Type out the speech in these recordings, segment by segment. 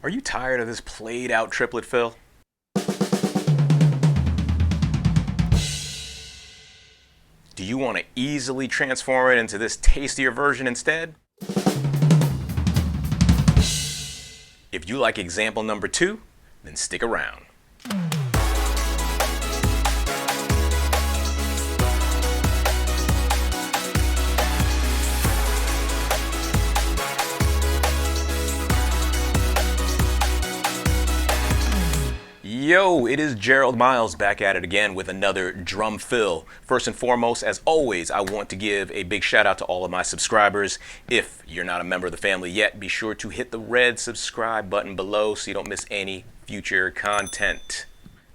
Are you tired of this played out triplet fill? Do you want to easily transform it into this tastier version instead? If you like example number 2, then stick around. Yo, it is Gerald Myles back at it again with another drum fill. First and foremost, as always, I want to give a big shout out to all of my subscribers. If you're not a member of the family yet, be sure to hit the red subscribe button below so you don't miss any future content.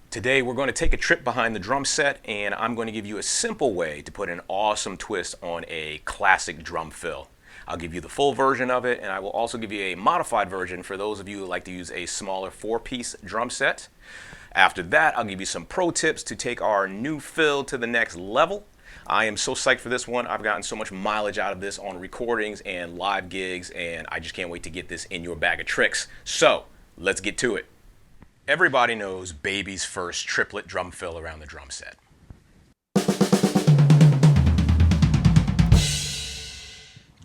Today we're going to take a trip behind the drum set, and I'm going to give you a simple way to put an awesome twist on a classic drum fill. I'll give you the full version of it, and I will also give you a modified version for those of you who like to use a smaller 4-piece drum set. After that, I'll give you some pro tips to take our new fill to the next level. I am so psyched for this one. I've gotten so much mileage out of this on recordings and live gigs, and I just can't wait to get this in your bag of tricks. So, let's get to it. Everybody knows baby's first triplet drum fill around the drum set.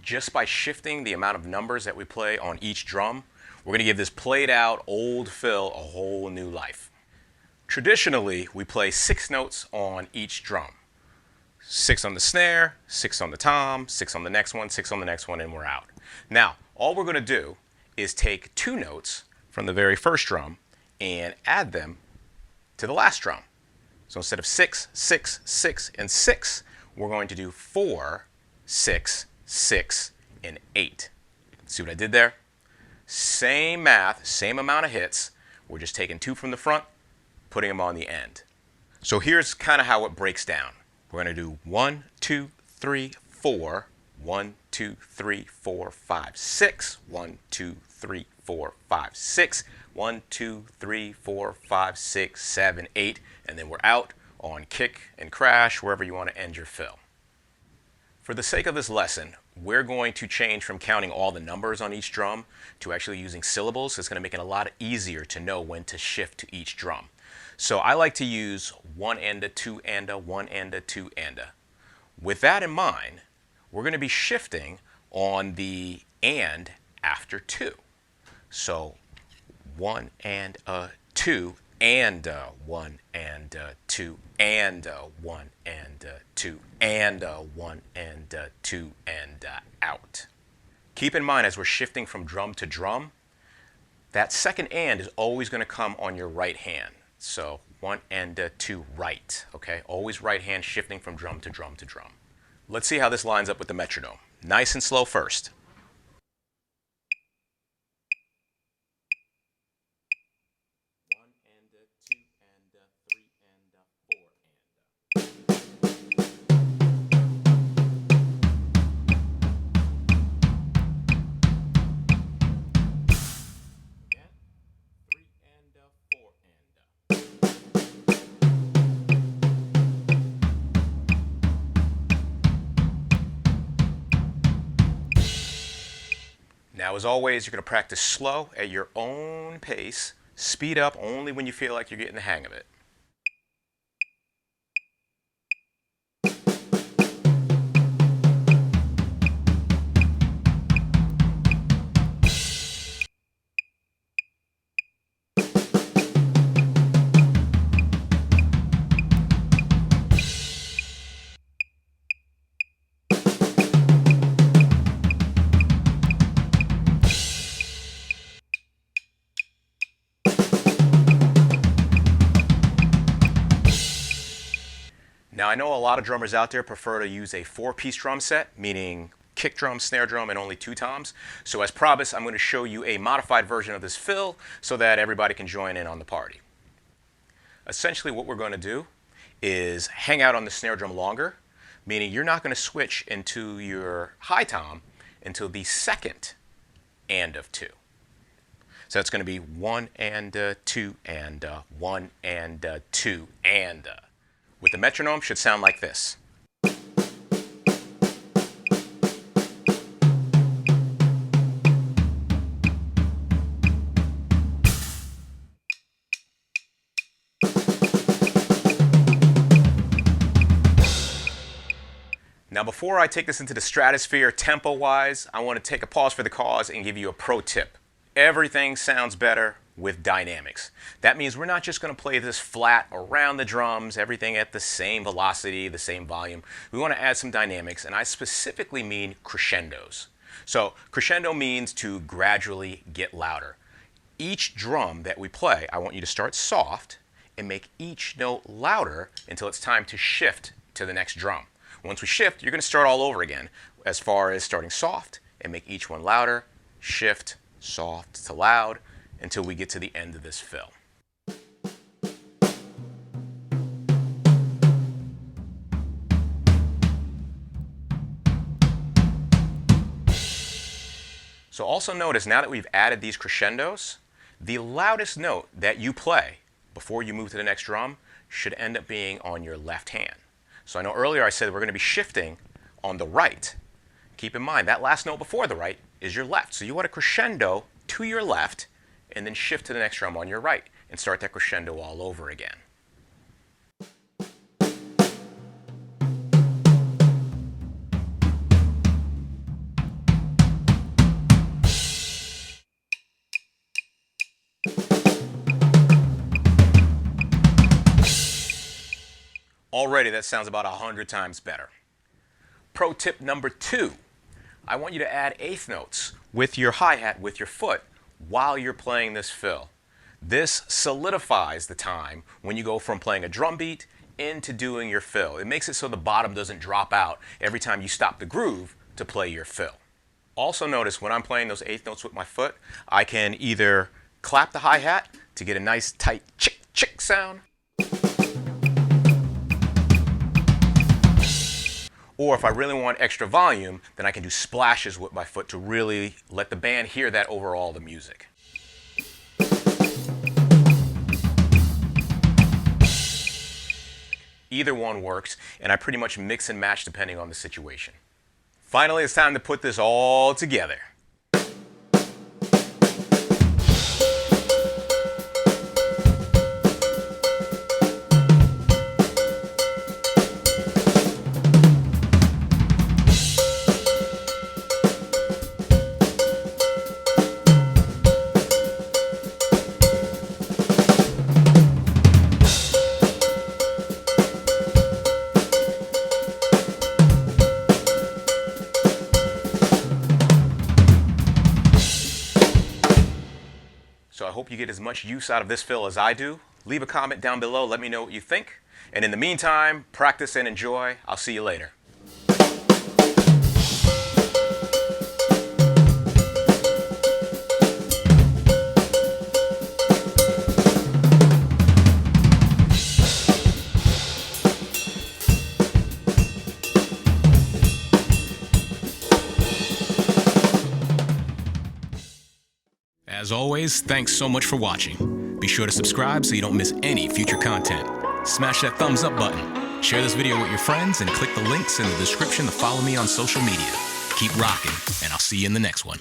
Just by shifting the amount of numbers that we play on each drum, we're going to give this played out old fill a whole new life. Traditionally, we play 6 notes on each drum. 6 on the snare, 6 on the tom, 6 on the next one, 6 on the next one, and we're out. Now, all we're going to do is take 2 notes from the very first drum and add them to the last drum. So instead of 6, 6, 6, and 6, we're going to do 4, 6, 6, and 8. See what I did there? Same math, same amount of hits. We're just taking 2 from the front, putting them on the end. So here's kind of how it breaks down. We're going to do 1, 2, 3, 4, 1, 2, 3, 4, 5, 6, 1, 2, 3, 4, 5, 6, 1, 2, 3, 4, 5, 6, 7, 8, and then we're out on kick and crash, wherever you want to end your fill. For the sake of this lesson, we're going to change from counting all the numbers on each drum to actually using syllables. It's going to make it a lot easier to know when to shift to each drum. So I like to use 1 and a 2 and a 1 and a 2 and a. With that in mind, we're going to be shifting on the and after 2. So 1 and a 2 and a 1 and a 2 and a 1 and a 2 and a 1 and a 2 and out. Keep in mind as we're shifting from drum to drum, that second and is always going to come on your right hand. So 1 and a 2 right, okay? Always right hand shifting from drum to drum to drum. Let's see how this lines up with the metronome. Nice and slow first. Now, as always, you're going to practice slow at your own pace. Speed up only when you feel like you're getting the hang of it. Now, I know a lot of drummers out there prefer to use a 4-piece drum set, meaning kick drum, snare drum, and only 2 toms. So as promised, I'm going to show you a modified version of this fill so that everybody can join in on the party. Essentially, what we're going to do is hang out on the snare drum longer, meaning you're not going to switch into your high tom until the second and of 2. So it's going to be 1 and 2 and 1 and 2 and with the metronome should sound like this. Now before I take this into the stratosphere tempo-wise, I want to take a pause for the cause and give you a pro tip. Everything sounds better with dynamics. That means we're not just going to play this flat around the drums, everything at the same velocity, the same volume. We want to add some dynamics, and I specifically mean crescendos. So crescendo means to gradually get louder. Each drum that we play, I want you to start soft and make each note louder until it's time to shift to the next drum. Once we shift, you're going to start all over again as far as starting soft and make each one louder, shift, soft to loud, until we get to the end of this fill. So also notice, now that we've added these crescendos, the loudest note that you play before you move to the next drum should end up being on your left hand. So I know earlier I said we're going to be shifting on the right. Keep in mind, that last note before the right is your left. So you want to crescendo to your left and then shift to the next drum on your right and start that crescendo all over again. Already that sounds about 100 times better. Pro tip number 2, I want you to add eighth notes with your hi-hat with your foot while you're playing this fill. This solidifies the time when you go from playing a drum beat into doing your fill. It makes it so the bottom doesn't drop out every time you stop the groove to play your fill. Also notice when I'm playing those eighth notes with my foot, I can either clap the hi-hat to get a nice tight chick chick sound, or if I really want extra volume, then I can do splashes with my foot to really let the band hear that over all the music. Either one works, and I pretty much mix and match depending on the situation. Finally, it's time to put this all together. So I hope you get as much use out of this fill as I do. Leave a comment down below, let me know what you think. And in the meantime, practice and enjoy. I'll see you later. As always, thanks so much for watching. Be sure to subscribe so you don't miss any future content. Smash that thumbs up button. Share this video with your friends and click the links in the description to follow me on social media. Keep rocking, and I'll see you in the next one.